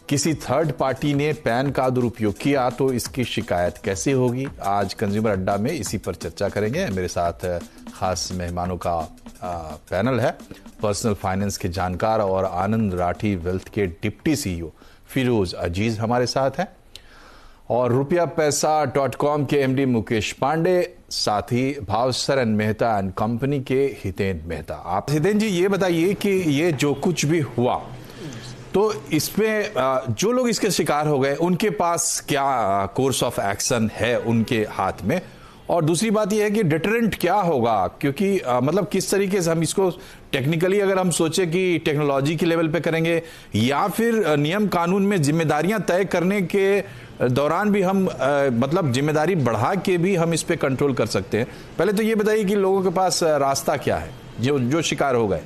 किसी third party ने pan का दुरुपयोग किया तो इसकी शिकायत कैसे होगी? आज कंज्यूमर अड्डा में इसी पर चर्चा करेंगे। मेरे साथ खास मेहमानों का पैनल है। पर्सनल फाइनेंस के जानकार और आनंद राठी वेल्थ के डिप्टी सीईओ फिरोज अजीज हमारे साथ हैं और rupiapesa.com के एमडी मुकेश पांडे, साथ ही भावसरन मेहता एंड कंपनी के हितेन मेहता। आप हितेन जी ये बताइए कि ये जो कुछ भी हुआ तो इसमें जो लोग इसके शिकार हो गए उनके पास क्या कोर्स ऑफ एक्शन है उनके हाथ में, और दूसरी बात यह है कि डिटरेंट क्या होगा, क्योंकि मतलब किस तरीके से हम इसको टेक्निकली अगर हम सोचे कि टेक्नोलॉजी के लेवल पे करेंगे या फिर नियम कानून में जिम्मेदारियां तय करने के दौरान भी हम मतलब जिम्मेदारी बढ़ा के भी हम इस पे कंट्रोल कर सकते हैं। पहले तो ये बताइए कि लोगों के पास रास्ता क्या है जो शिकार हो गए।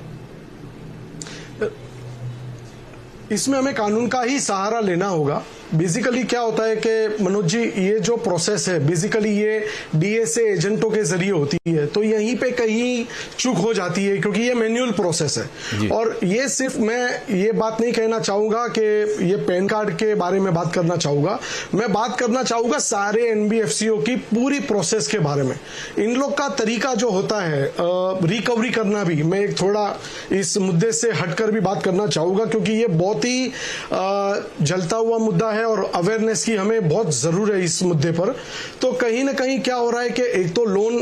इसमें हमें कानून का ही सहारा लेना होगा। बेसिकली क्या होता है कि मनोज जी, ये जो प्रोसेस है बेसिकली ये डीएसए एजेंटों के जरिए होती है, तो यहीं पे कहीं चूक हो जाती है क्योंकि ये मैन्युअल प्रोसेस है। और ये सिर्फ मैं ये बात नहीं कहना चाहूंगा कि ये पैन कार्ड के बारे में बात करना चाहूंगा, मैं बात करना चाहूंगा सारे एनबीएफसीओ की पूरी प्रोसेस के बारे में। इन लोग का तरीका जो होता है रिकवरी करना भी, मैं एक थोड़ा इस मुद्दे से हटकर भी बात करना चाहूंगा क्योंकि ये बहुत ही जलता हुआ मुद्दा है और अवेयरनेस की हमें बहुत जरूरत है इस मुद्दे पर। तो कहीं ना कहीं क्या हो रहा है कि एक तो लोन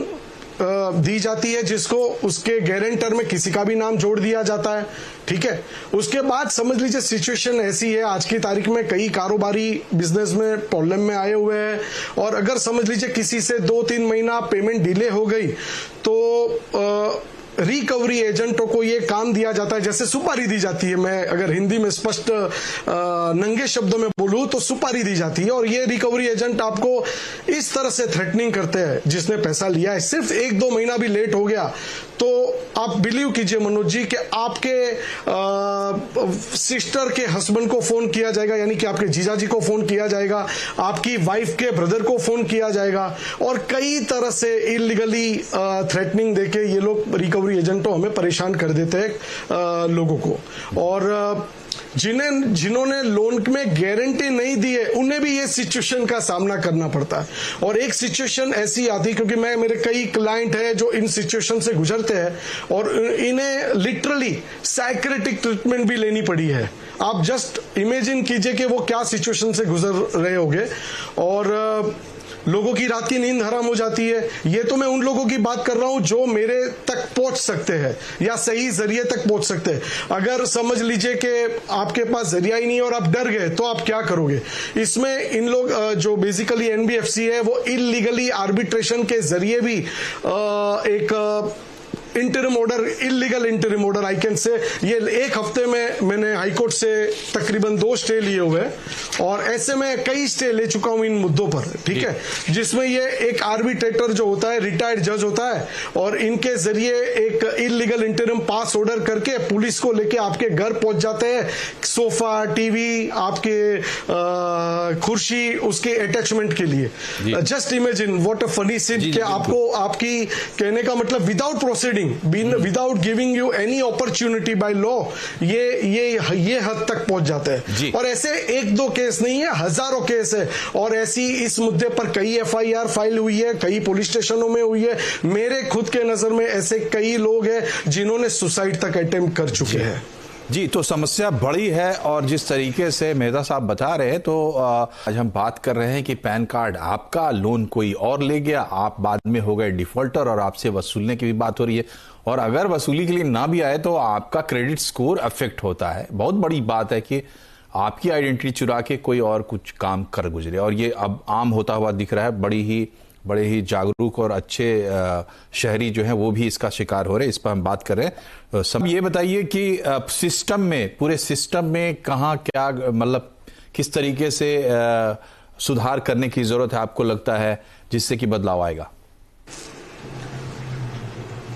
दी जाती है जिसको उसके गारंटर में किसी का भी नाम जोड़ दिया जाता है, ठीक है। उसके बाद समझ लीजिए सिचुएशन ऐसी है आज की तारीख में कई कारोबारी बिजनेस में प्रॉब्लम में आए हुए हैं और अगर समझ लीजिए किसी से 2-3 महीना पेमेंट डिले हो गई तो रिकवरी एजेंटों को ये काम दिया जाता है, जैसे सुपारी दी जाती है। मैं अगर हिंदी में स्पष्ट नंगे शब्दों में बोलूं तो सुपारी दी जाती है और ये रिकवरी एजेंट आपको इस तरह से थ्रेटनिंग करते हैं, जिसने पैसा लिया है सिर्फ 1-2 महीना भी लेट हो गया तो आप बिलीव कीजिए मनोज जी कि आपके सिस्टर के हस्बैंड को फोन किया जाएगा, यानी कि आपके जीजाजी को फोन किया जाएगा, आपकी वाइफ के ब्रदर को फोन किया जाएगा और कई तरह से इलीगली थ्रेटनिंग देके ये लोग रिकवरी एजेंटों हमें परेशान कर देते हैं लोगों को। और जिन्होंने लोन में गारंटी नहीं दी है उन्हें भी ये सिचुएशन का सामना करना पड़ता है। और एक सिचुएशन ऐसी आती, क्योंकि मेरे कई क्लाइंट हैं जो इन सिचुएशन से गुजरते हैं और इन्हें लिटरली साइकियाट्रिक ट्रीटमेंट भी लेनी पड़ी है। आप जस्ट इमेजिन कीजिए कि वो क्या सिचुएशन से गुजर रहे होंगे और लोगों की रात की नींद हराम हो जाती है। ये तो मैं उन लोगों की बात कर रहा हूं जो मेरे तक पहुंच सकते हैं या सही जरिए तक पहुंच सकते हैं। अगर समझ लीजिए कि आपके पास जरिया ही नहीं और आप डर गए तो आप क्या करोगे? इसमें इन लोग जो बेसिकली एनबीएफसी है वो इलीगली आर्बिट्रेशन के जरिए भी एक interim order, illegal interim order I can say, ये 1 हफ्ते में मैंने हाईकोर्ट से तकरीबन 2 स्टे लिए हुए और ऐसे में कई स्टे ले चुका हूं इन मुद्दों पर, ठीक है, जिसमें ये एक आर्बिट्रेटर जो होता है रिटायर्ड जज होता है और इनके जरिए एक इलीगल इंटरिम पास ऑर्डर करके पुलिस को लेके आपके घर पहुंच जाते हैं। सोफा, टीवी, आपके कुर्सी, उसके अटैचमेंट के लिए। Just imagine what a funny scene कि आपको आपकी कहने का मतलब without proceeding, without giving you any opportunity by law ये हद तक पहुंच जाते हैं। और ऐसे 1-2 केस नहीं है, हजारों केस है और ऐसी इस मुद्दे पर कई एफआईआर फाइल हुई है, कई पुलिस स्टेशनों में हुई है। मेरे खुद के नजर में ऐसे कई लोग हैं जिन्होंने सुसाइड तक अटेम्प्ट कर चुके हैं। जी, तो समस्या बड़ी है और जिस तरीके से मेहता साहब बता रहे हैं तो आज हम बात कर रहे हैं कि पैन कार्ड आपका, लोन कोई और ले गया, आप बाद में हो गए डिफॉल्टर और आपसे वसूलने की भी बात हो रही है और अगर वसूली के लिए ना भी आए तो आपका क्रेडिट स्कोर अफेक्ट होता है। बहुत बड़ी बात है कि आपकी आइडेंटिटी चुरा के कोई और कुछ काम कर गुजरे और ये अब आम होता हुआ दिख रहा है। बड़े ही जागरूक और अच्छे शहरी जो हैं वो भी इसका शिकार हो रहे हैं। इस पर हम बात कर रहे हैं। सब ये बताइए कि सिस्टम में, पूरे सिस्टम में कहाँ क्या मतलब किस तरीके से सुधार करने की जरूरत है आपको लगता है जिससे कि बदलाव आएगा?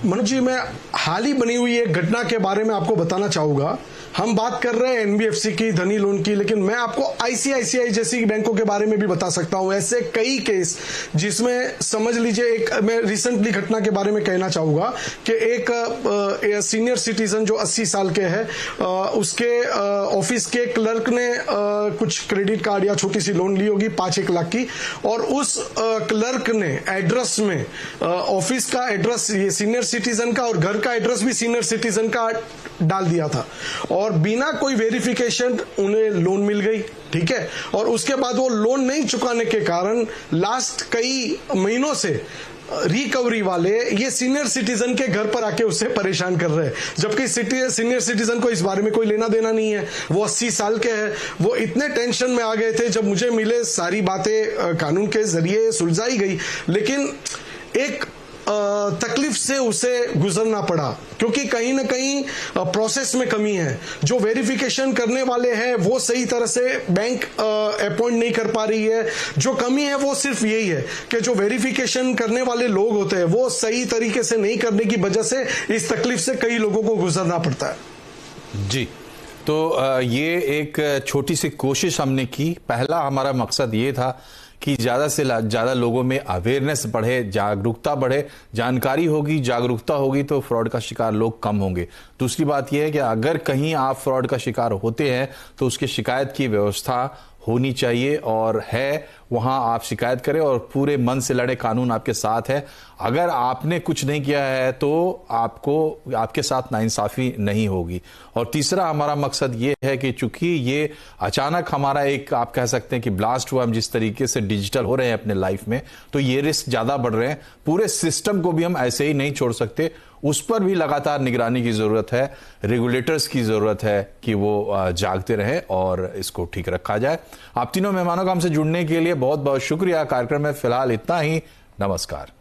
मनोज जी, मैं हाल ही बनी हुई एक घटना के बारे में आपको बताना चाहूंगा। हम बात कर रहे हैं एनबीएफसी की, धनी लोन की, लेकिन मैं आपको आईसीआईसीआई जैसी बैंकों के बारे में भी बता सकता हूं। ऐसे कई केस जिसमें समझ लीजिए, एक मैं रिसेंटली घटना के बारे में कहना चाहूंगा कि एक सीनियर सिटीजन जो 80 साल के है, उसके ऑफिस के क्लर्क ने कुछ क्रेडिट कार्ड या छोटी सी लोन ली होगी 5-1 लाख की, और उस क्लर्क ने एड्रेस में ऑफिस का एड्रेस ये सीनियर सिटीजन का और घर का एड्रेस भी सीनियर सिटीजन का डाल दिया था, और बिना कोई वेरिफिकेशन उन्हें लोन मिल गई। ठीक है, और उसके बाद वो लोन नहीं चुकाने के कारण लास्ट कई महीनों से रिकवरी वाले ये सीनियर सिटीजन के घर पर आके उससे परेशान कर रहे हैं, जबकि सीनियर सिटीजन को इस बारे में कोई लेना देना नहीं है। वो 80 साल के हैं। वो इतने टेंशन में आ गए थे, जब मुझे मिले सारी बातें कानून के जरिए सुलझाई गई, लेकिन एक तकलीफ से उसे गुजरना पड़ा, क्योंकि कहीं ना कहीं प्रोसेस में कमी है। जो वेरिफिकेशन करने वाले हैं वो सही तरह से बैंक अपॉइंट नहीं कर पा रही है। जो कमी है वो सिर्फ यही है कि जो वेरिफिकेशन करने वाले लोग होते हैं वो सही तरीके से नहीं करने की वजह से इस तकलीफ से कई लोगों को गुजरना पड़ता है। जी, तो ये एक छोटी सी कोशिश हमने की। पहला हमारा मकसद ये था कि ज़्यादा से ज़्यादा लोगों में अवेयरनेस बढ़े, जागरूकता बढ़े। जानकारी होगी, जागरूकता होगी तो फ्रॉड का शिकार लोग कम होंगे। दूसरी बात यह है कि अगर कहीं आप फ्रॉड का शिकार होते हैं तो उसकी शिकायत की व्यवस्था होनी चाहिए, और है वहां आप शिकायत करें और पूरे मन से लड़े। कानून आपके साथ है। अगर आपने कुछ नहीं किया है तो आपके साथ नाइंसाफी नहीं होगी। और तीसरा हमारा मकसद ये है कि चूंकि ये अचानक हमारा एक, आप कह सकते हैं कि ब्लास्ट हुआ, हम जिस तरीके से डिजिटल हो रहे हैं अपने लाइफ में, तो ये रिस्क ज्यादा बढ़ रहे हैं। पूरे सिस्टम को भी हम ऐसे ही नहीं छोड़ सकते, उस पर भी लगातार निगरानी की जरूरत है। रेगुलेटर्स की जरूरत है कि वो जागते रहें और इसको ठीक रखा जाए। आप तीनों मेहमानों का हमसे जुड़ने के लिए बहुत बहुत शुक्रिया। कार्यक्रम में फिलहाल इतना ही। नमस्कार।